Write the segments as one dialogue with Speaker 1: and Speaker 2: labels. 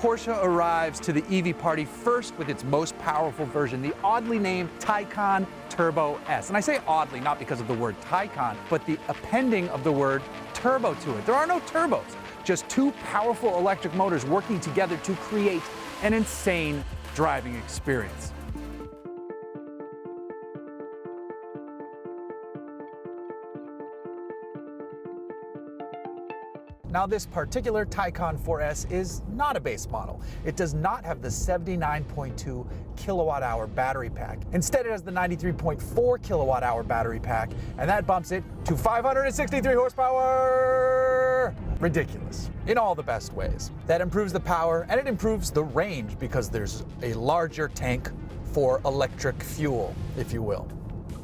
Speaker 1: Porsche arrives to the EV party first with its most powerful version, the oddly named Taycan Turbo S. And I say oddly not because of the word Taycan, but the appending of the word turbo to it. There are no turbos, just two powerful electric motors working together to create an insane driving experience. Now, this particular Taycan 4S is not a base model. It does not have the 79.2 kilowatt-hour battery pack. Instead, it has the 93.4 kilowatt-hour battery pack, and that bumps it to 563 horsepower! Ridiculous, in all the best ways. That improves the power, and it improves the range because there's a larger tank for electric fuel, if you will.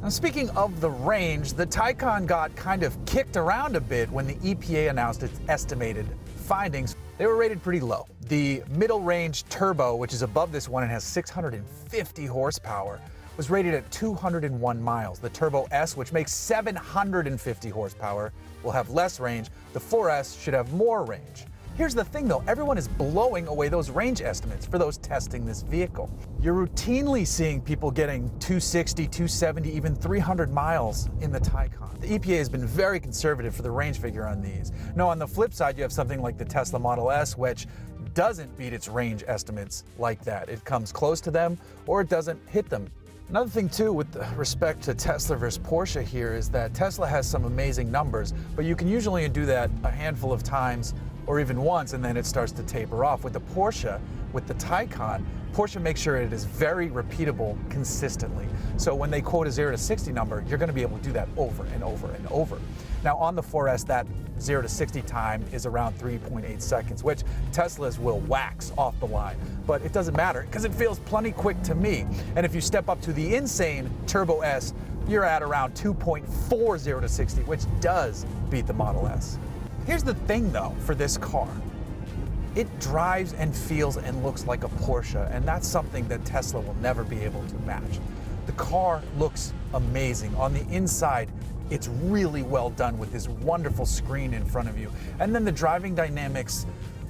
Speaker 1: Now, speaking of the range, the Taycan got kind of kicked around a bit when the EPA announced its estimated findings. They were rated pretty low. The middle range turbo, which is above this one and has 650 horsepower, was rated at 201 miles. The Turbo S, which makes 750 horsepower, will have less range. The 4S should have more range. Here's the thing though, everyone is blowing away those range estimates for those testing this vehicle. You're routinely seeing people getting 260, 270, even 300 miles in the Taycan. The EPA has been very conservative for the range figure on these. Now, on the flip side, you have something like the Tesla Model S, which doesn't beat its range estimates like that. It comes close to them or it doesn't hit them. Another thing too with respect to Tesla versus Porsche here is that Tesla has some amazing numbers, but you can usually do that a handful of times or even once, and then it starts to taper off. With the Porsche, with the Taycan, Porsche makes sure it is very repeatable consistently. So when they quote a 0 to 60 number, you're going to be able to do that over and over and over. Now on the 4S, that 0 to 60 time is around 3.8 seconds, which Teslas will wax off the line. But it doesn't matter because it feels plenty quick to me. And if you step up to the insane Turbo S, you're at around 2.4 0 to 60, which does beat the Model S. Here's the thing though, for this car. It drives and feels and looks like a Porsche, and that's something that Tesla will never be able to match. The car looks amazing. On the inside, it's really well done with this wonderful screen in front of you. And then the driving dynamics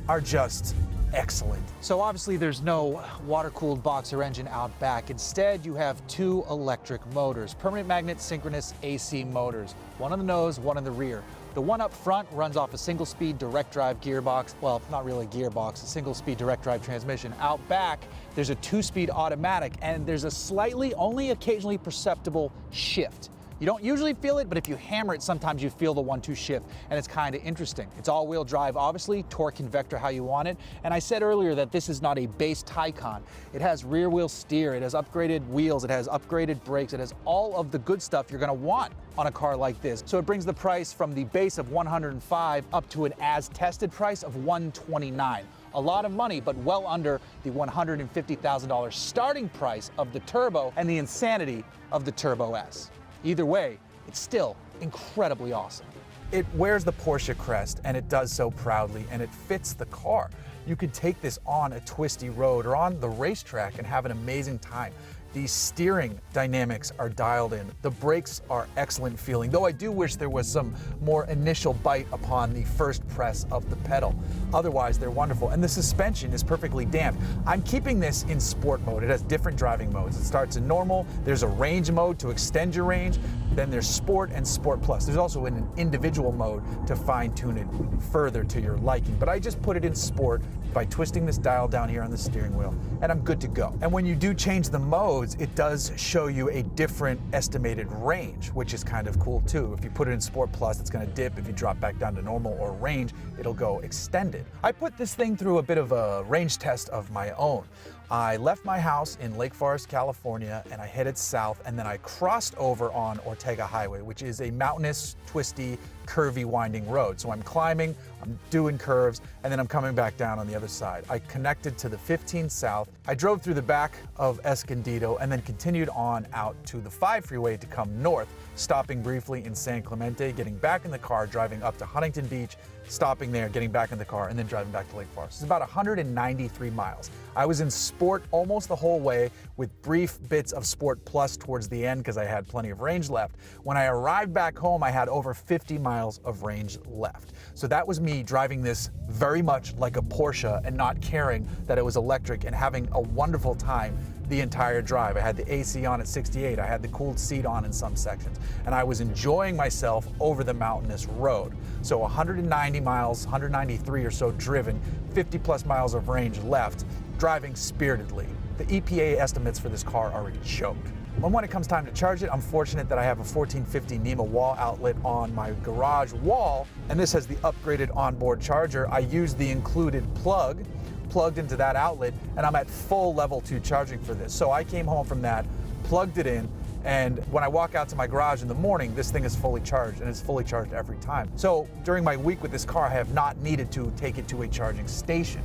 Speaker 1: are just excellent. So obviously there's no water-cooled boxer engine out back. Instead, you have two electric motors, permanent magnet synchronous AC motors, one on the nose, one on the rear. The one up front runs off a single-speed direct drive gearbox. Well, not really a gearbox, a single-speed direct drive transmission. Out back, there's a two-speed automatic, and there's a slightly, only occasionally perceptible shift. You don't usually feel it, but if you hammer it, sometimes you feel the 1-2 shift, and it's kind of interesting. It's all-wheel drive, obviously, torque can vector how you want it, and I said earlier that this is not a base Taycan. It has rear-wheel steer, it has upgraded wheels, it has upgraded brakes, it has all of the good stuff you're gonna want on a car like this. So it brings the price from the base of $105 up to an as-tested price of $129. A lot of money, but well under the $150,000 starting price of the Turbo and the insanity of the Turbo S. Either way, it's still incredibly awesome. It wears the Porsche crest, and it does so proudly, and it fits the car. You could take this on a twisty road or on the racetrack and have an amazing time. The steering dynamics are dialed in. The brakes are excellent feeling, though I do wish there was some more initial bite upon the first press of the pedal. Otherwise, they're wonderful. And the suspension is perfectly damped. I'm keeping this in sport mode. It has different driving modes. It starts in normal, there's a range mode to extend your range, then there's sport and sport plus. There's also an individual mode to fine tune it further to your liking. But I just put it in sport by twisting this dial down here on the steering wheel, and I'm good to go. And when you do change the modes, it does show you a different estimated range, which is kind of cool too. If you put it in Sport Plus, it's gonna dip. If you drop back down to normal or range, it'll go extended. I put this thing through a bit of a range test of my own. I left my house in Lake Forest, California, and I headed south, and then I crossed over on Ortega Highway, which is a mountainous, twisty, curvy, winding road. So I'm climbing, I'm doing curves, and then I'm coming back down on the other side. I connected to the 15 South. I drove through the back of Escondido and then continued on out to the 5 freeway to come north, stopping briefly in San Clemente, getting back in the car, driving up to Huntington Beach, stopping there, getting back in the car, and then driving back to Lake Forest. It's about 193 miles. I was in Sport almost the whole way, with brief bits of Sport Plus towards the end because I had plenty of range left. When I arrived back home, I had over 50 miles miles of range left. So that was me driving this very much like a Porsche and not caring that it was electric and having a wonderful time the entire drive. I had the AC on at 68, I had the cooled seat on in some sections, and I was enjoying myself over the mountainous road. So 190 miles, 193 or so driven, 50 plus miles of range left, driving spiritedly. The EPA estimates for this car are a joke. When it comes time to charge it, I'm fortunate that I have a 1450 NEMA wall outlet on my garage wall, and this has the upgraded onboard charger. I use the included plug, plugged into that outlet, and I'm at full level 2 charging for this. So I came home from that, plugged it in, and when I walk out to my garage in the morning, this thing is fully charged, and it's fully charged every time. So during my week with this car, I have not needed to take it to a charging station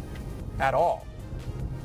Speaker 1: at all.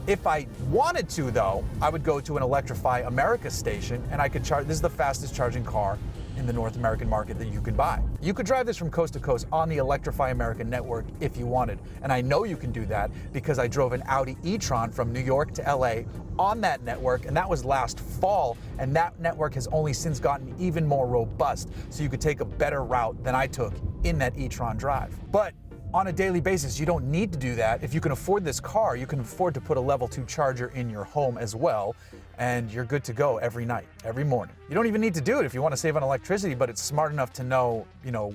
Speaker 1: If I wanted to, though, I would go to an Electrify America station and I could charge. This is the fastest charging car in the North American market that you can buy. You could drive this from coast to coast on the Electrify America network if you wanted. And I know you can do that because I drove an Audi e-tron from New York to LA on that network, and that was last fall, and that network has only since gotten even more robust, so you could take a better route than I took in that e-tron drive. But on a daily basis, you don't need to do that. If you can afford this car, you can afford to put a level 2 charger in your home as well, and you're good to go every night, every morning. You don't even need to do it if you want to save on electricity, but it's smart enough to know,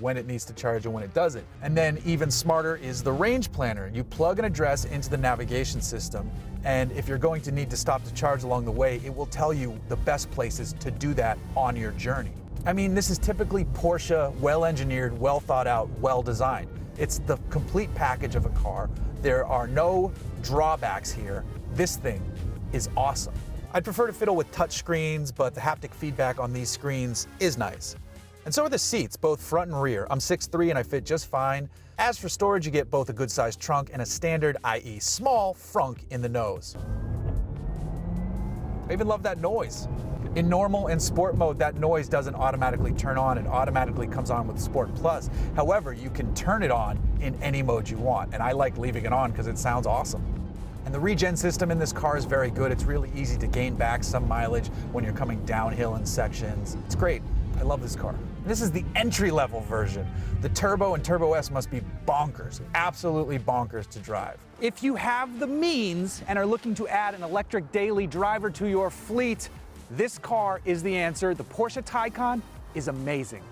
Speaker 1: when it needs to charge and when it doesn't. And then even smarter is the range planner. You plug an address into the navigation system, and if you're going to need to stop to charge along the way, it will tell you the best places to do that on your journey. I mean, this is typically Porsche, well-engineered, well-thought-out, well-designed. It's the complete package of a car. There are no drawbacks here. This thing is awesome. I'd prefer to fiddle with touch screens, but the haptic feedback on these screens is nice. And so are the seats, both front and rear. I'm 6'3" and I fit just fine. As for storage, you get both a good-sized trunk and a standard, i.e. small, frunk in the nose. I even love that noise. In normal and sport mode, that noise doesn't automatically turn on. It automatically comes on with Sport Plus. However, you can turn it on in any mode you want, and I like leaving it on because it sounds awesome. And the Regen system in this car is very good. It's really easy to gain back some mileage when you're coming downhill in sections. It's great. I love this car. And this is the entry-level version. The Turbo and Turbo S must be bonkers, absolutely bonkers to drive. If you have the means and are looking to add an electric daily driver to your fleet, this car is the answer. The Porsche Taycan is amazing.